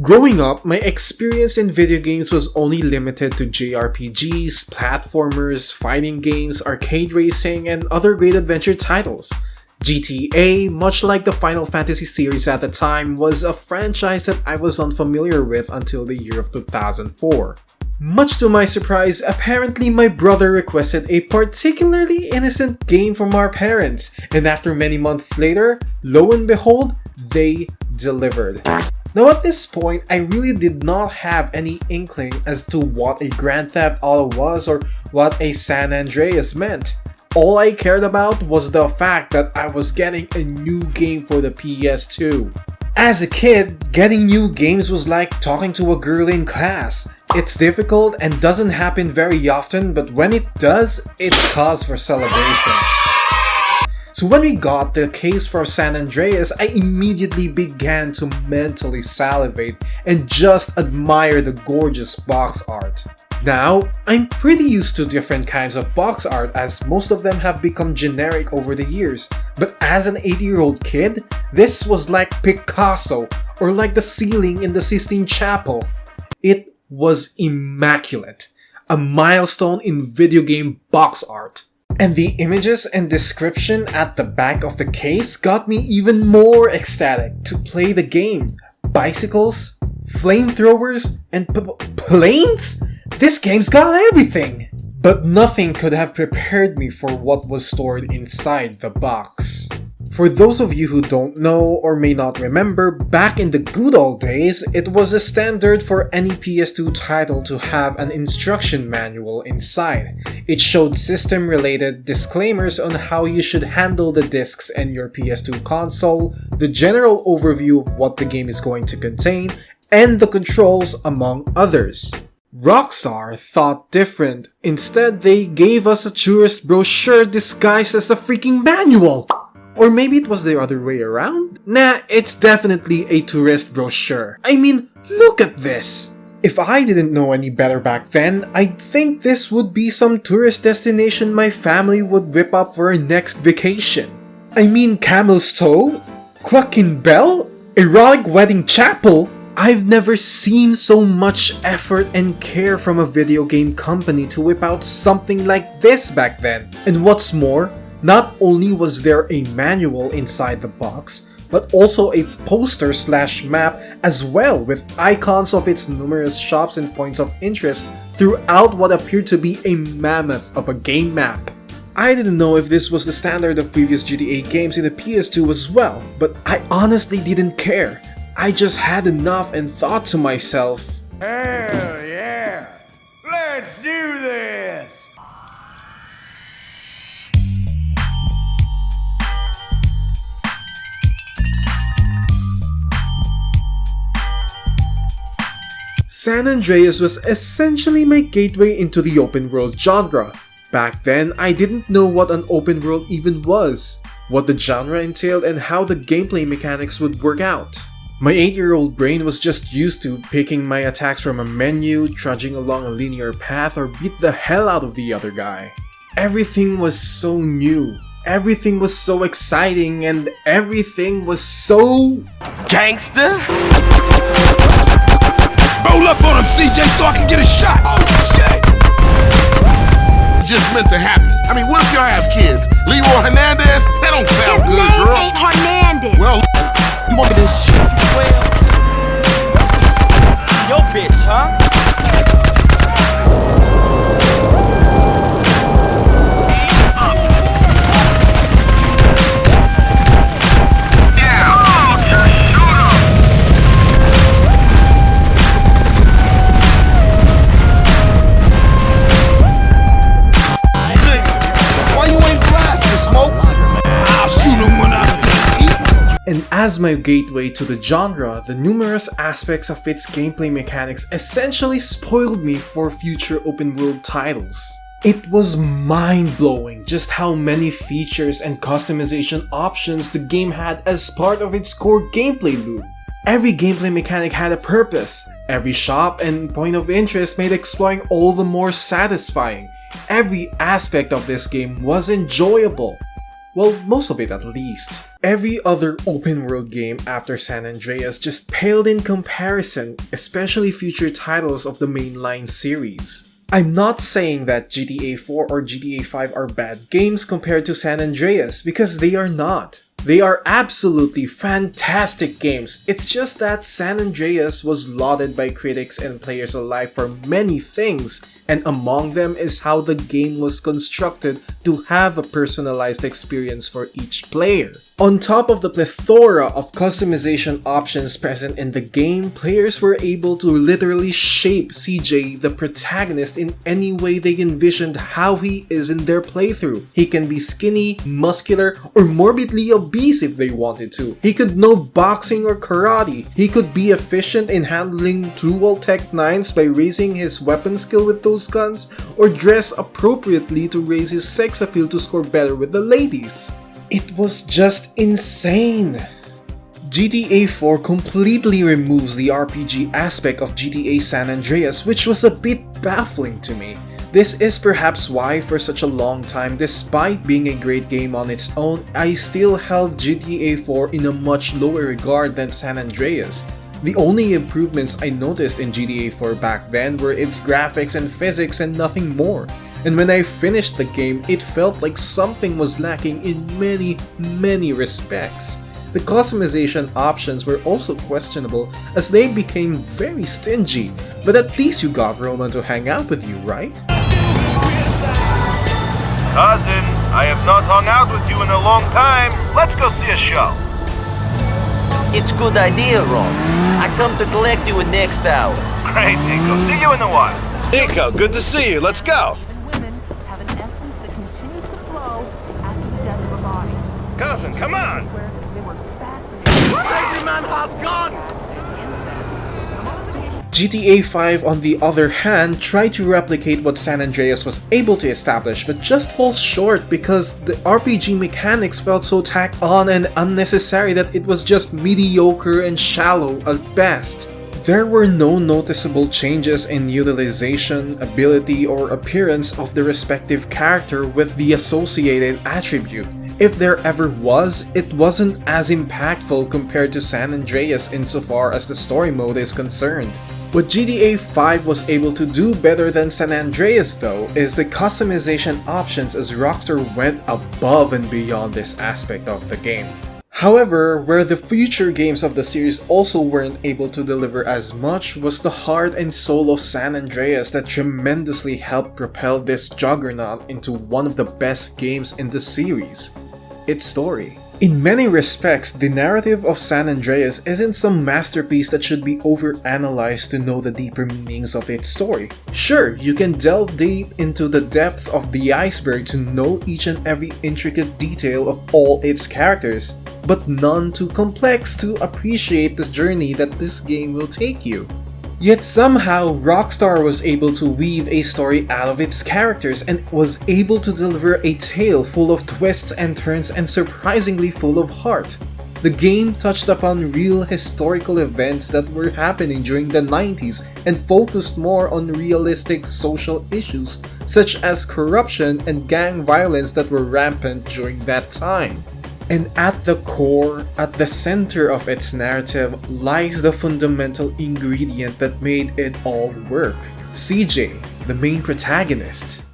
Growing up, my experience in video games was only limited to JRPGs, platformers, fighting games, arcade racing, and other great adventure titles. GTA, much like the Final Fantasy series at the time, was a franchise that I was unfamiliar with until the year of 2004. Much to my surprise, apparently my brother requested a particularly innocent game from our parents, and after many months later, lo and behold, they delivered. Now at this point, I really did not have any inkling as to what a Grand Theft Auto was or what a San Andreas meant. All I cared about was the fact that I was getting a new game for the PS2. As a kid, getting new games was like talking to a girl in class. It's difficult and doesn't happen very often, but when it does, it's cause for celebration. So when we got the case for San Andreas, I immediately began to mentally salivate and just admire the gorgeous box art. Now, I'm pretty used to different kinds of box art as most of them have become generic over the years, but as an 8-year-old kid, this was like Picasso or like the ceiling in the Sistine Chapel. It was immaculate, a milestone in video game box art. And the images and description at the back of the case got me even more ecstatic to play the game. Bicycles, flamethrowers, and planes? This game's got everything! But nothing could have prepared me for what was stored inside the box. For those of you who don't know or may not remember, back in the good old days, it was a standard for any PS2 title to have an instruction manual inside. It showed system-related disclaimers on how you should handle the discs and your PS2 console, the general overview of what the game is going to contain, and the controls, among others. Rockstar thought different. Instead, they gave us a tourist brochure disguised as a freaking manual! Or maybe it was the other way around? Nah, it's definitely a tourist brochure. I mean, look at this! If I didn't know any better back then, I'd think this would be some tourist destination my family would whip up for our next vacation. I mean, Camel's Toe? Clucking Bell? Erotic Wedding Chapel? I've never seen so much effort and care from a video game company to whip out something like this back then. And what's more, not only was there a manual inside the box, but also a poster/map as well with icons of its numerous shops and points of interest throughout what appeared to be a mammoth of a game map. I didn't know if this was the standard of previous GTA games in the PS2 as well, but I honestly didn't care. I just had enough and thought to myself, hell yeah! Let's do this! San Andreas was essentially my gateway into the open world genre. Back then, I didn't know what an open world even was, what the genre entailed, and how the gameplay mechanics would work out. My 8-year-old brain was just used to picking my attacks from a menu, trudging along a linear path, or beat the hell out of the other guy. Everything was so new, everything was so exciting, and everything was so... gangster? Roll up on him, CJ, so I can get a shot! Oh, shit! Just meant to happen. I mean, what if y'all have kids? Leroy Hernandez? That don't sound good, girl. His name ain't Hernandez. Well, You want me to shoot you, well? Yo, bitch, huh? why you ain't blasting, Smoke? I'll shoot him when I eat. And as my gateway to the genre, the numerous aspects of its gameplay mechanics essentially spoiled me for future open world titles. It was mind-blowing just how many features and customization options the game had as part of its core gameplay loop. Every gameplay mechanic had a purpose. Every shop and point of interest made exploring all the more satisfying. Every aspect of this game was enjoyable. Well, most of it at least. Every other open world game after San Andreas just paled in comparison, especially future titles of the mainline series. I'm not saying that GTA 4 or GTA 5 are bad games compared to San Andreas, because they are not. They are absolutely fantastic games. It's just that San Andreas was lauded by critics and players alike for many things, and among them is how the game was constructed to have a personalized experience for each player. On top of the plethora of customization options present in the game, players were able to literally shape CJ, the protagonist, in any way they envisioned how he is in their playthrough. He can be skinny, muscular, or morbidly obese if they wanted to. He could know boxing or karate. He could be efficient in handling dual Tech 9s by raising his weapon skill with those guns, or dress appropriately to raise his sex appeal to score better with the ladies. It was just insane. GTA 4 completely removes the RPG aspect of GTA San Andreas, which was a bit baffling to me. This is perhaps why for such a long time, despite being a great game on its own, I still held GTA 4 in a much lower regard than San Andreas. The only improvements I noticed in GTA 4 back then were its graphics and physics and nothing more. And when I finished the game, it felt like something was lacking in many respects. The customization options were also questionable as they became very stingy, but at least you got Roman to hang out with you, right? Cousin, I have not hung out with you in a long time. Let's go see a show. It's good idea, Ron. I come to collect you in next hour. Great, Nico. See you in a while. Nico, good to see you. Let's go. Cousin, come on! Crazy man has gone! GTA 5, on the other hand, tried to replicate what San Andreas was able to establish, but just falls short because the RPG mechanics felt so tacked on and unnecessary that it was just mediocre and shallow at best. There were no noticeable changes in utilization, ability, or appearance of the respective character with the associated attribute. If there ever was, it wasn't as impactful compared to San Andreas insofar as the story mode is concerned. What GTA 5 was able to do better than San Andreas though is the customization options, as Rockstar went above and beyond this aspect of the game. However, where the future games of the series also weren't able to deliver as much was the heart and soul of San Andreas that tremendously helped propel this juggernaut into one of the best games in the series: its story. In many respects, the narrative of San Andreas isn't some masterpiece that should be overanalyzed to know the deeper meanings of its story. Sure, you can delve deep into the depths of the iceberg to know each and every intricate detail of all its characters, but none too complex to appreciate the journey that this game will take you. Yet somehow, Rockstar was able to weave a story out of its characters and was able to deliver a tale full of twists and turns and surprisingly full of heart. The game touched upon real historical events that were happening during the 90s and focused more on realistic social issues such as corruption and gang violence that were rampant during that time. And at the core, at the center of its narrative, lies the fundamental ingredient that made it all work: CJ, the main protagonist.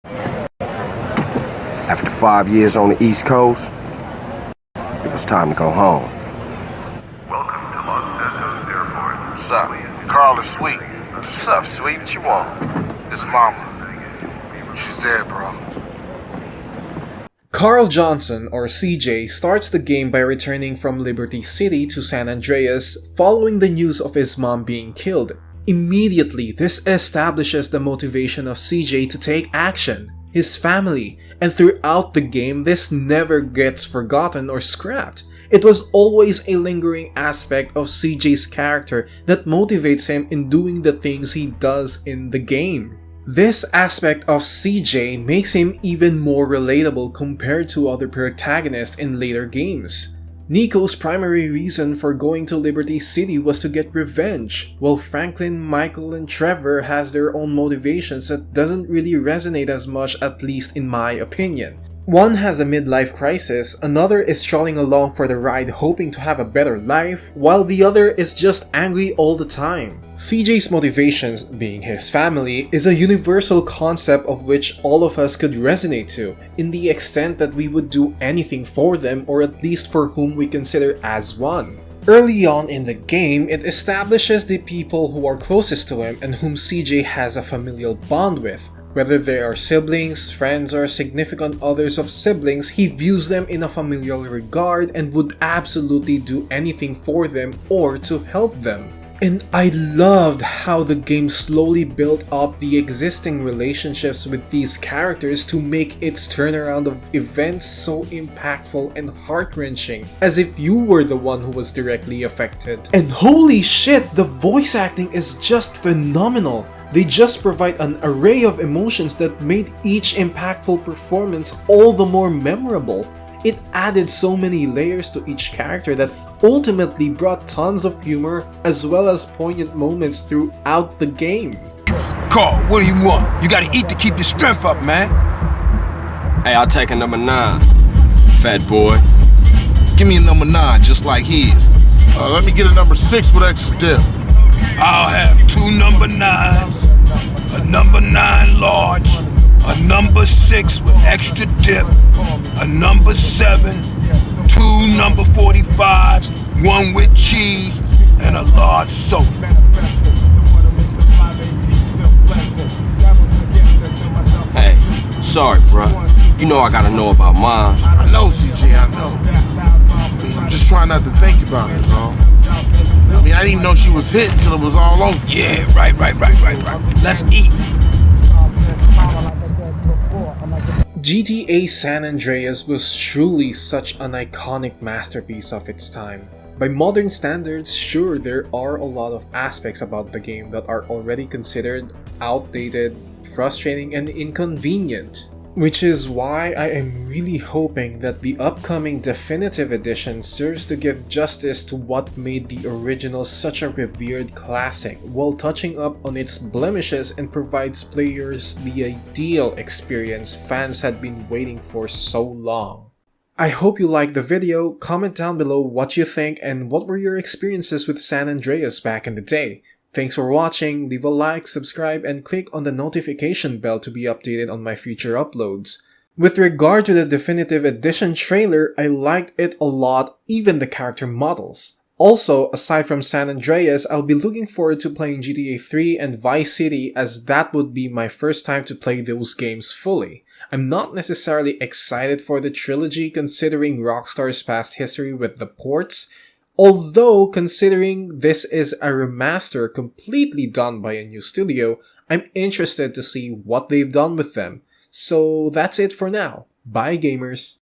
After 5 years on the East Coast, it was time to go home. Welcome to Los Santos Airport. What's up? Carl is sweet. What's up, sweet? What you want? His mama. She's dead, bro. Carl Johnson, or CJ, starts the game by returning from Liberty City to San Andreas following the news of his mom being killed. Immediately, this establishes the motivation of CJ to take action, his family, and throughout the game this never gets forgotten or scrapped. It was always a lingering aspect of CJ's character that motivates him in doing the things he does in the game. This aspect of CJ makes him even more relatable compared to other protagonists in later games. Nico's primary reason for going to Liberty City was to get revenge, while Franklin, Michael, and Trevor has their own motivations that doesn't really resonate as much, at least in my opinion. One has a midlife crisis, another is strolling along for the ride hoping to have a better life, while the other is just angry all the time. CJ's motivations, being his family, is a universal concept of which all of us could resonate to, in the extent that we would do anything for them, or at least for whom we consider as one. Early on in the game, it establishes the people who are closest to him and whom CJ has a familial bond with. Whether they are siblings, friends, or significant others of siblings, he views them in a familial regard and would absolutely do anything for them or to help them. And I loved how the game slowly built up the existing relationships with these characters to make its turnaround of events so impactful and heart-wrenching, as if you were the one who was directly affected. And holy shit, the voice acting is just phenomenal! They just provide an array of emotions that made each impactful performance all the more memorable. It added so many layers to each character that ultimately brought tons of humor as well as poignant moments throughout the game. Carl, what do you want? You gotta eat to keep your strength up, man. Hey, I'll take a number 9, fat boy. Give me a number 9, just like his. Let me get a number 6 with extra dip. I'll have 2 number 9s, a number 9 large, a number 6 with extra dip, a number 7, 2 number 45s, 1 with cheese, and a large soda. Hey, sorry, bruh. You know I gotta know about mine. I know, CJ, I know. I'm just trying not to think about it, all. I didn't even know she was hit until it was all over. Yeah, right. Let's eat. GTA San Andreas was truly such an iconic masterpiece of its time. By modern standards, sure, there are a lot of aspects about the game that are already considered outdated, frustrating, and inconvenient. Which is why I am really hoping that the upcoming definitive edition serves to give justice to what made the original such a revered classic, while touching up on its blemishes and provides players the ideal experience fans had been waiting for so long. I hope you liked the video. Comment down below what you think and what were your experiences with San Andreas back in the day. Thanks for watching, leave a like, subscribe, and click on the notification bell to be updated on my future uploads. With regard to the definitive edition trailer, I liked it a lot, even the character models. Also, aside from San Andreas, I'll be looking forward to playing GTA 3 and Vice City, as that would be my first time to play those games fully. I'm not necessarily excited for the trilogy considering Rockstar's past history with the ports, although considering this is a remaster completely done by a new studio, I'm interested to see what they've done with them. So that's it for now. Bye gamers!